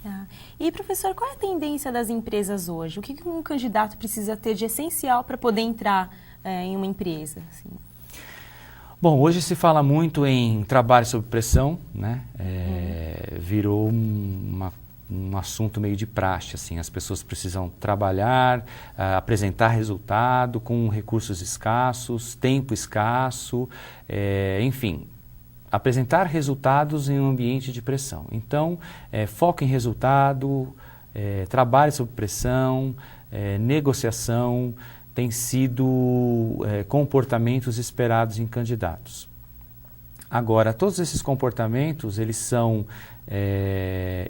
Tá. E, professor, qual é a tendência das empresas hoje? O que um candidato precisa ter de essencial para poder entrar em uma empresa? Assim? Bom, hoje se fala muito em trabalho sob pressão, né? Virou um assunto meio de praxe, assim. As pessoas precisam trabalhar, apresentar resultado com recursos escassos, tempo escasso, enfim, apresentar resultados em um ambiente de pressão. Então, foco em resultado, trabalho sob pressão, negociação, têm sido comportamentos esperados em candidatos. Agora, todos esses comportamentos, eles são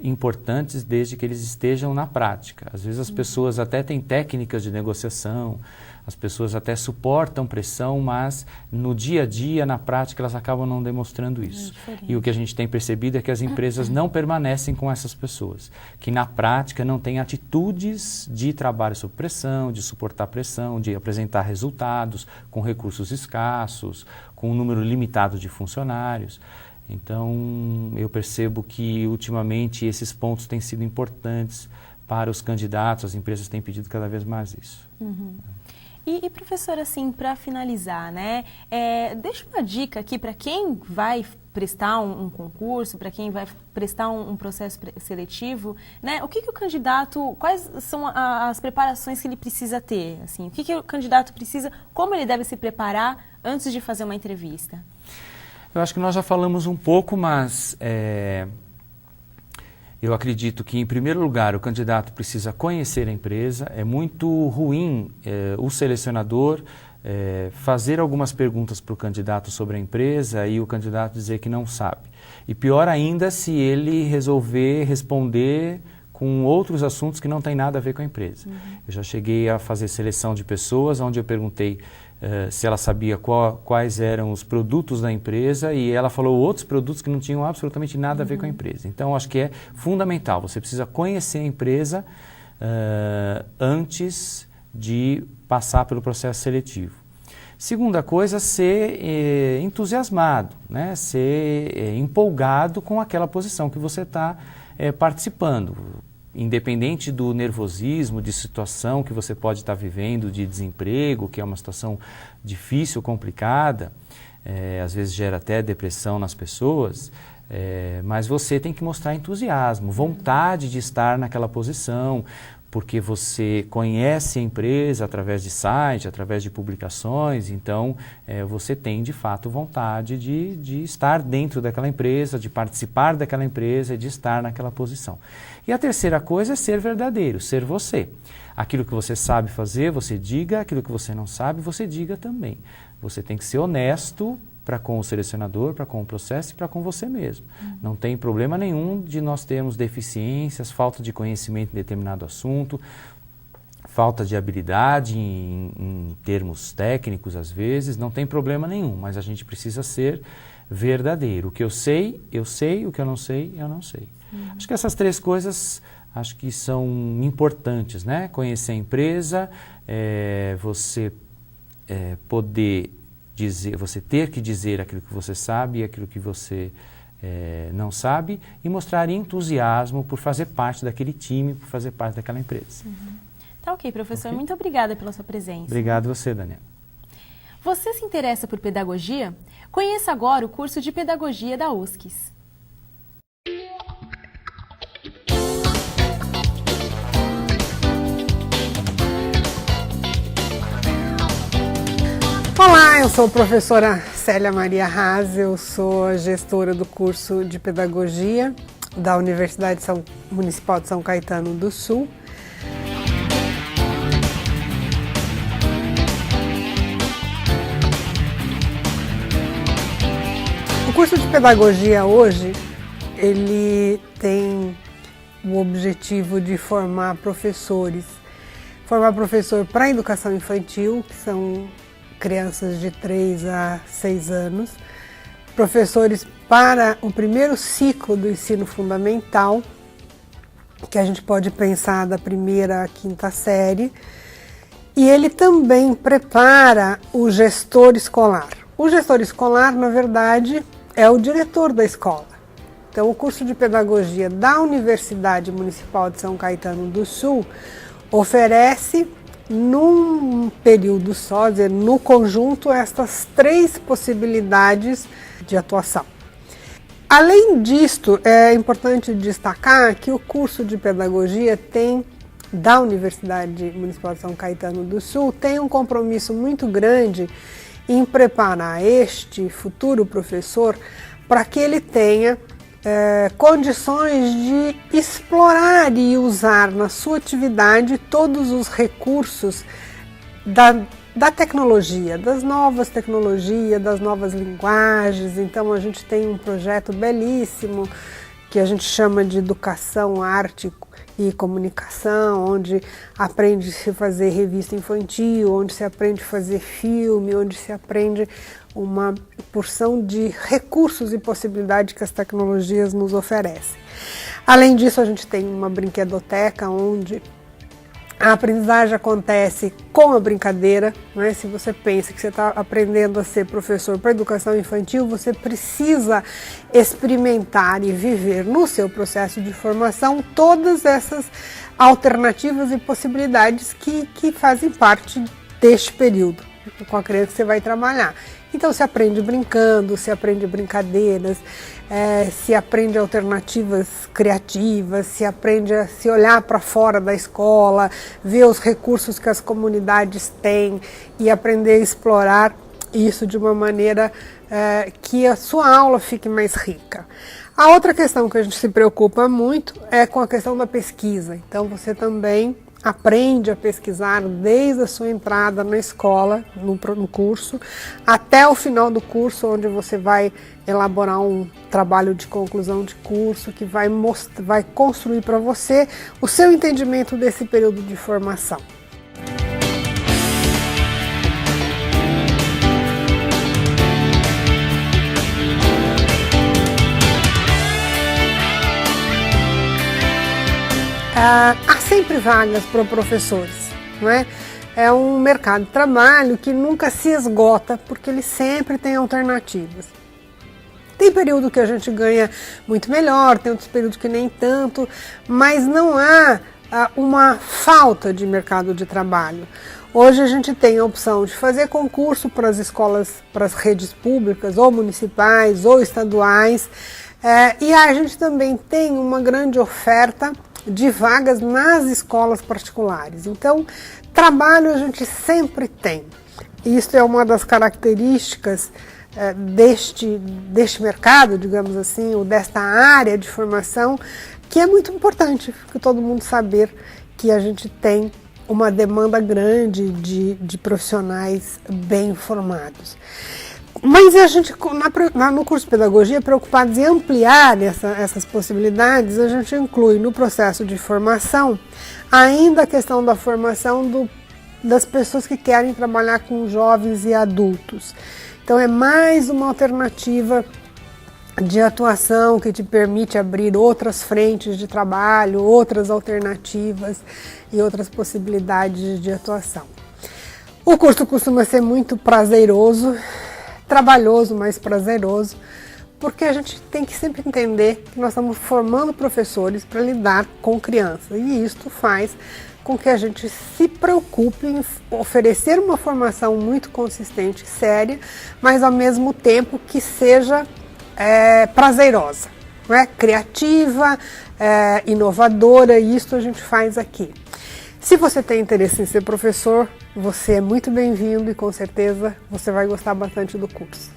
importantes desde que eles estejam na prática. Às vezes as pessoas até têm técnicas de negociação, as pessoas até suportam pressão, mas no dia a dia, na prática, elas acabam não demonstrando isso. E o que a gente tem percebido é que as empresas não permanecem com essas pessoas, que na prática não têm atitudes de trabalho sob pressão, de suportar pressão, de apresentar resultados com recursos escassos, com um número limitado de funcionários. Então, eu percebo que ultimamente esses pontos têm sido importantes para os candidatos, as empresas têm pedido cada vez mais isso. E professor, assim, para finalizar, né, deixa uma dica aqui para quem vai prestar um concurso, para quem vai prestar um processo seletivo, né, o que o candidato, quais são as preparações que ele precisa ter, assim, o que o candidato precisa, como ele deve se preparar antes de fazer uma entrevista? Eu acho que nós já falamos um pouco, mas eu acredito que, em primeiro lugar, o candidato precisa conhecer a empresa. É muito ruim o selecionador fazer algumas perguntas para o candidato sobre a empresa e o candidato dizer que não sabe. E pior ainda se ele resolver responder com outros assuntos que não têm nada a ver com a empresa. Eu já cheguei a fazer seleção de pessoas, onde eu perguntei se ela sabia quais eram os produtos da empresa e ela falou outros produtos que não tinham absolutamente nada a ver com a empresa. Então, acho que é fundamental. Você precisa conhecer a empresa antes de passar pelo processo seletivo. Segunda coisa, ser entusiasmado, né? Ser empolgado com aquela posição que você está participando. Independente do nervosismo, de situação que você pode estar vivendo, de desemprego, que é uma situação difícil, complicada, às vezes gera até depressão nas pessoas, mas você tem que mostrar entusiasmo, vontade de estar naquela posição, porque você conhece a empresa através de site, através de publicações, então você tem de fato vontade de estar dentro daquela empresa, de participar daquela empresa e de estar naquela posição. E a terceira coisa é ser verdadeiro, ser você. Aquilo que você sabe fazer, você diga, aquilo que você não sabe, você diga também. Você tem que ser honesto para com o selecionador, para com o processo e para com você mesmo. Não tem problema nenhum de nós termos deficiências, falta de conhecimento em determinado assunto, falta de habilidade em termos técnicos às vezes, não tem problema nenhum, mas a gente precisa ser verdadeiro. O que eu sei, o que eu não sei, eu não sei. Acho que essas três coisas acho que são importantes, né? Conhecer a empresa, você poder dizer, você ter que dizer aquilo que você sabe e aquilo que você não sabe e mostrar entusiasmo por fazer parte daquele time, por fazer parte daquela empresa. Tá ok, professor. Muito obrigada pela sua presença. Obrigado você, Daniel. Você se interessa por pedagogia? Conheça agora o curso de Pedagogia da USCIS. Olá, eu sou a professora Célia Maria Haas, eu sou a gestora do curso de Pedagogia da Universidade Municipal de São Caetano do Sul. O curso de Pedagogia hoje, ele tem o objetivo de formar professores. Formar professor para a educação infantil, que são crianças de 3 a 6 anos, professores para o primeiro ciclo do ensino fundamental, que a gente pode pensar da primeira à quinta série, e ele também prepara o gestor escolar. O gestor escolar, na verdade, é o diretor da escola. Então, o curso de pedagogia da Universidade Municipal de São Caetano do Sul oferece, num período só, no conjunto, estas 3 possibilidades de atuação. Além disto, é importante destacar que o curso de pedagogia da Universidade Municipal de São Caetano do Sul tem um compromisso muito grande em preparar este futuro professor para que ele tenha condições de explorar e usar na sua atividade todos os recursos da tecnologia, das novas tecnologias, das novas linguagens. Então a gente tem um projeto belíssimo que a gente chama de Educação, Arte e Comunicação, onde aprende-se a fazer revista infantil, onde se aprende a fazer filme, onde se aprende uma porção de recursos e possibilidades que as tecnologias nos oferecem. Além disso, a gente tem uma brinquedoteca onde a aprendizagem acontece com a brincadeira, né? Se você pensa que você está aprendendo a ser professor para educação infantil, você precisa experimentar e viver no seu processo de formação todas essas alternativas e possibilidades que fazem parte deste período com a criança que você vai trabalhar. Então se aprende brincando, se aprende brincadeiras, se aprende alternativas criativas, se aprende a se olhar para fora da escola, ver os recursos que as comunidades têm e aprender a explorar isso de uma maneira que a sua aula fique mais rica. A outra questão que a gente se preocupa muito é com a questão da pesquisa. Então você também aprende a pesquisar desde a sua entrada na escola, no curso, até o final do curso, onde você vai elaborar um trabalho de conclusão de curso que vai construir para você o seu entendimento desse período de formação. Há sempre vagas para professores, não é? É um mercado de trabalho que nunca se esgota, porque ele sempre tem alternativas. Tem período que a gente ganha muito melhor, tem outros períodos que nem tanto, mas não há uma falta de mercado de trabalho. Hoje a gente tem a opção de fazer concurso para as escolas, para as redes públicas, ou municipais, ou estaduais, e a gente também tem uma grande oferta de vagas nas escolas particulares. Então, trabalho a gente sempre tem. Isso é uma das características deste mercado, digamos assim, ou desta área de formação, que é muito importante que todo mundo saber que a gente tem uma demanda grande de profissionais bem formados. Mas a gente, no curso de pedagogia, preocupados em ampliar essas possibilidades, a gente inclui no processo de formação ainda a questão da formação das pessoas que querem trabalhar com jovens e adultos. Então é mais uma alternativa de atuação que te permite abrir outras frentes de trabalho, outras alternativas e outras possibilidades de atuação. O curso costuma ser muito prazeroso, trabalhoso, mas prazeroso, porque a gente tem que sempre entender que nós estamos formando professores para lidar com crianças, e isto faz com que a gente se preocupe em oferecer uma formação muito consistente, séria, mas ao mesmo tempo que seja prazerosa, não é? Criativa, inovadora, e isso a gente faz aqui. Se você tem interesse em ser professor, você é muito bem-vindo e com certeza você vai gostar bastante do curso.